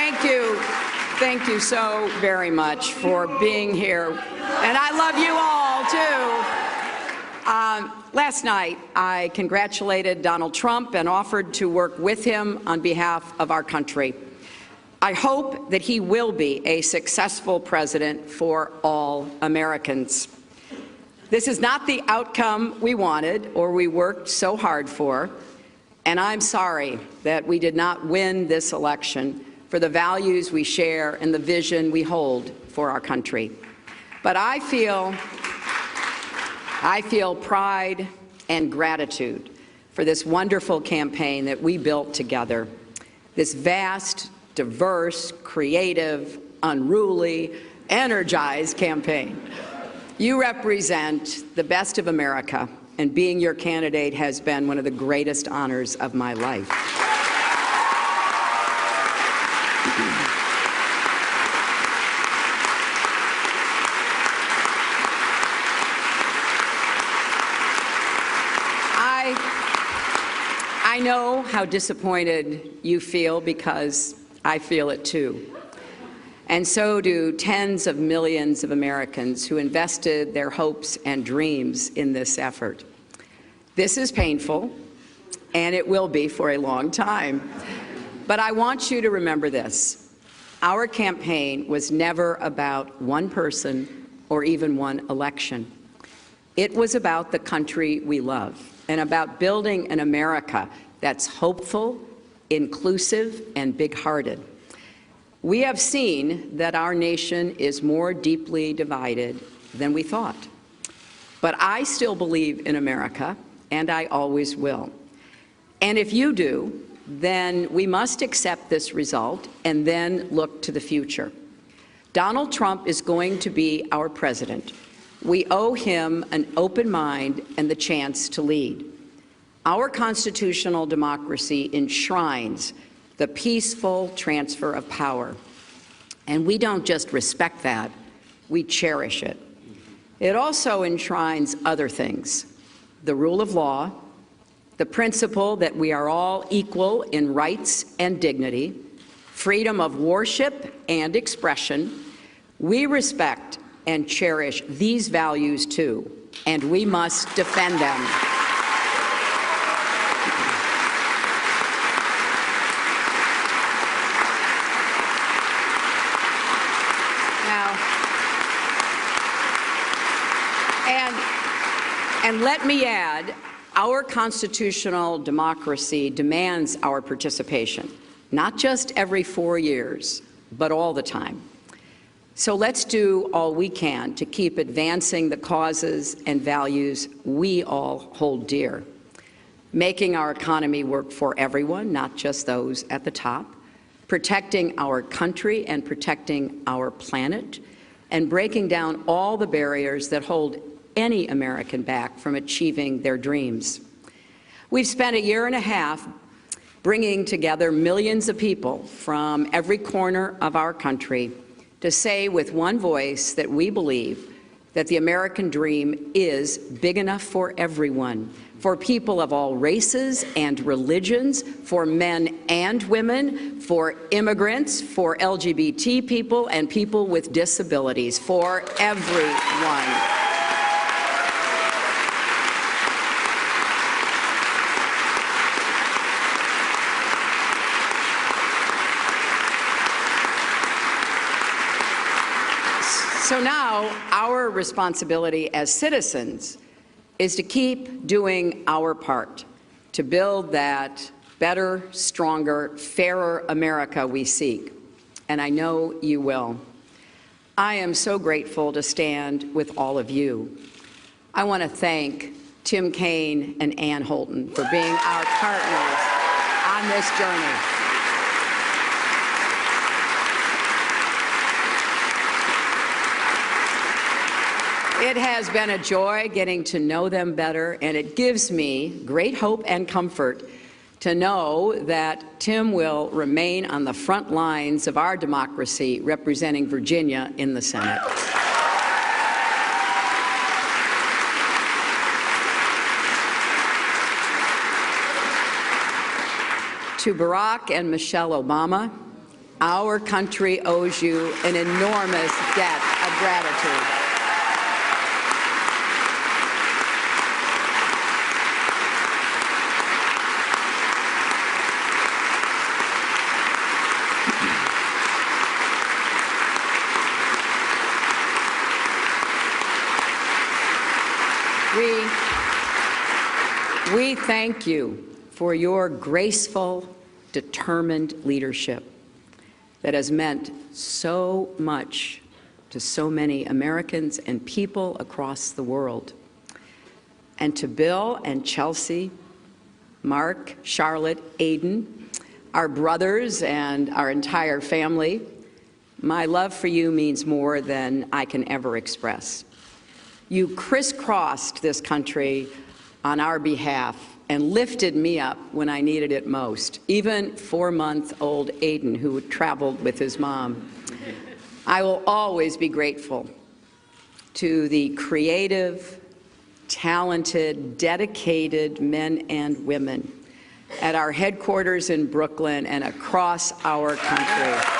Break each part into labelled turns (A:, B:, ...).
A: Thank you. Thank you so very much for being here. And I love you all, too. Last night, I congratulated Donald Trump and offered to work with him on behalf of our country. I hope that he will be a successful president for all Americans. This is not the outcome we wanted or we worked so hard for, and I'm sorry that we did not win this election for the values we share and the vision we hold for our country. But I feel pride and gratitude for this wonderful campaign that we built together, this vast, diverse, creative, unruly, energized campaign. You represent the best of America, and being your candidate has been one of the greatest honors of my life. I know how disappointed you feel because I feel it too. And so do tens of millions of Americans who invested their hopes and dreams in this effort. This is painful, and it will be for a long time. But I want you to remember this. Our campaign was never about one person or even one election. It was about the country we love and about building an America that's hopeful, inclusive, and big-hearted. We have seen that our nation is more deeply divided than we thought. But I still believe in America, and I always will. And if you do, then we must accept this result and then look to the future. Donald Trump is going to be our president. We owe him an open mind and the chance to lead. Our constitutional democracy enshrines the peaceful transfer of power. And we don't just respect that, we cherish it. It also enshrines other things: the rule of law, the principle that we are all equal in rights and dignity, freedom of worship and expression. We respect and cherish these values too, and we must defend them. And let me add, our constitutional democracy demands our participation, not just every 4 years, but all the time. So let's do all we can to keep advancing the causes and values we all hold dear, making our economy work for everyone, not just those at the top, protecting our country and protecting our planet, and breaking down all the barriers that hold any American back from achieving their dreams. We've spent a year and a half bringing together millions of people from every corner of our country to say with one voice that we believe that the American dream is big enough for everyone, for people of all races and religions, for men and women, for immigrants, for LGBT people and people with disabilities, for everyone. So now our responsibility as citizens is to keep doing our part to build that better, stronger, fairer America we seek. And I know you will. I am so grateful to stand with all of you. I want to thank Tim Kaine and Ann Holton for being our partners on this journey. It has been a joy getting to know them better, and it gives me great hope and comfort to know that Tim will remain on the front lines of our democracy, representing Virginia in the Senate. To Barack and Michelle Obama, Our country owes you an enormous debt of gratitude. We thank you for your graceful, determined leadership that has meant so much to so many Americans and people across the world. And to Bill and Chelsea, Mark, Charlotte, Aiden, our brothers and our entire family, my love for you means more than I can ever express. You crisscrossed this country on our behalf and lifted me up when I needed it most, even 4-month-old Aiden, who traveled with his mom. I will always be grateful to the creative, talented, dedicated men and women at our headquarters in Brooklyn and across our country.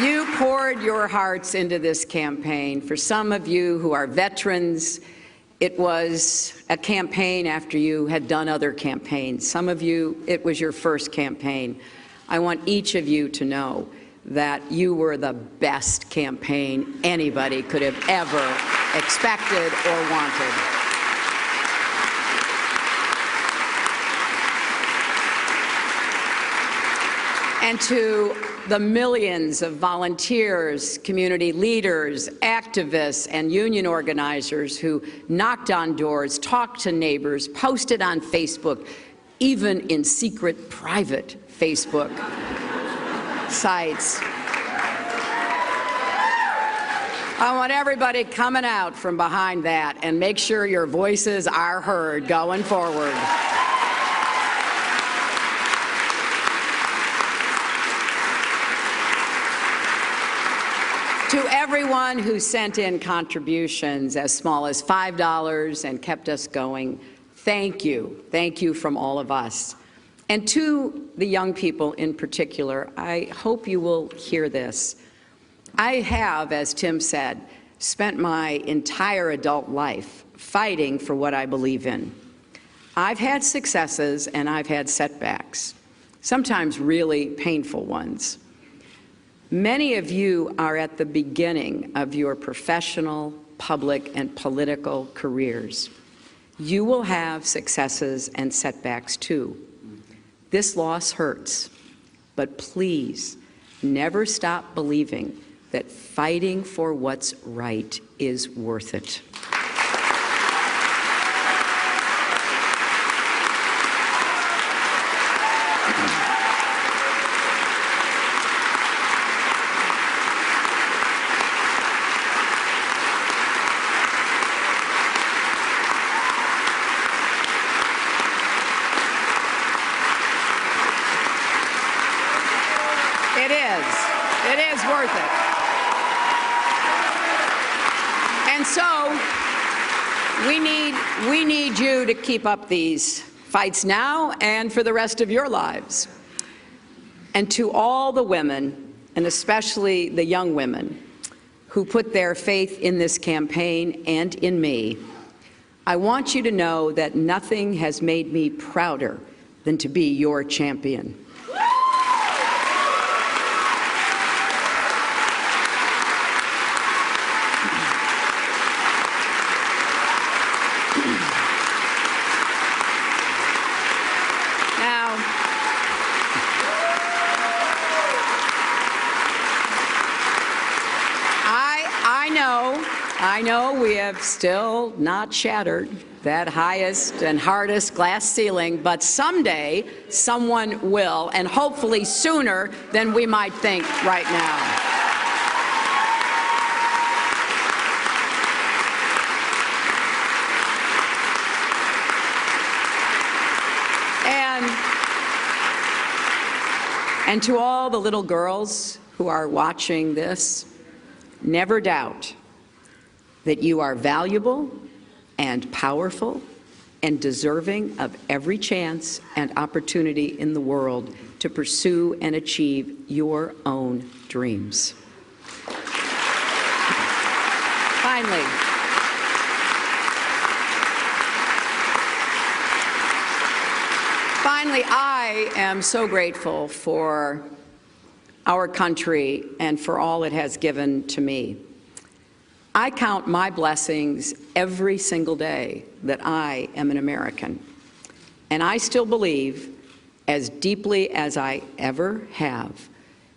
A: You poured your hearts into this campaign. For some of you who are veterans, it was a campaign after you had done other campaigns. Some of you, it was your first campaign. I want each of you to know that you were the best campaign anybody could have ever expected or wanted. And to the millions of volunteers, community leaders, activists, and union organizers who knocked on doors, talked to neighbors, posted on Facebook, even in secret, private Facebook sites. I want everybody coming out from behind that and make sure your voices are heard going forward. To everyone who sent in contributions as small as $5 and kept us going, thank you. Thank you from all of us. And to the young people in particular, I hope you will hear this. I have, as Tim said, spent my entire adult life fighting for what I believe in. I've had successes and I've had setbacks, sometimes really painful ones. Many of you are at the beginning of your professional, public, and political careers. You will have successes and setbacks too. This loss hurts, but please never stop believing that fighting for what's right is worth it. It is worth it. And so we need you to keep up these fights now and for the rest of your lives. And to all the women, and especially the young women, who put their faith in this campaign and in me, I want you to know that nothing has made me prouder than to be your champion. I know we have still not shattered that highest and hardest glass ceiling, but someday someone will, and hopefully sooner than we might think right now. And to all the little girls who are watching this, never doubt that you are valuable and powerful and deserving of every chance and opportunity in the world to pursue and achieve your own dreams. Finally, I am so grateful for our country and for all it has given to me. I count my blessings every single day that I am an American. And I still believe, as deeply as I ever have,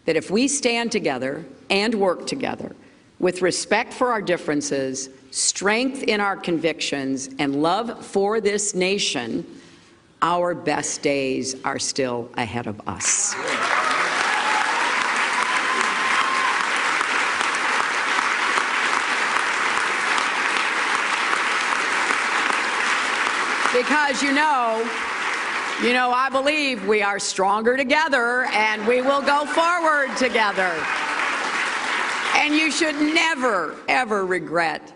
A: that if we stand together and work together with respect for our differences, strength in our convictions, and love for this nation, our best days are still ahead of us. Because I believe we are stronger together and we will go forward together. And you should never, ever regret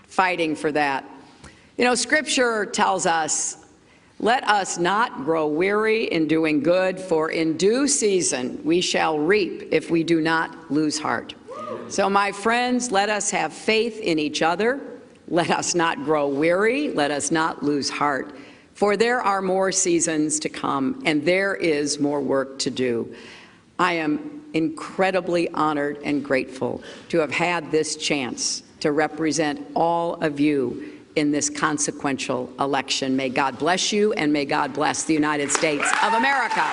A: fighting for that. Scripture tells us, let us not grow weary in doing good, for in due season we shall reap if we do not lose heart. So my friends, let us have faith in each other. Let us not grow weary. Let us not lose heart. For there are more seasons to come, and there is more work to do. I am incredibly honored and grateful to have had this chance to represent all of you in this consequential election. May God bless you, and may God bless the United States of America.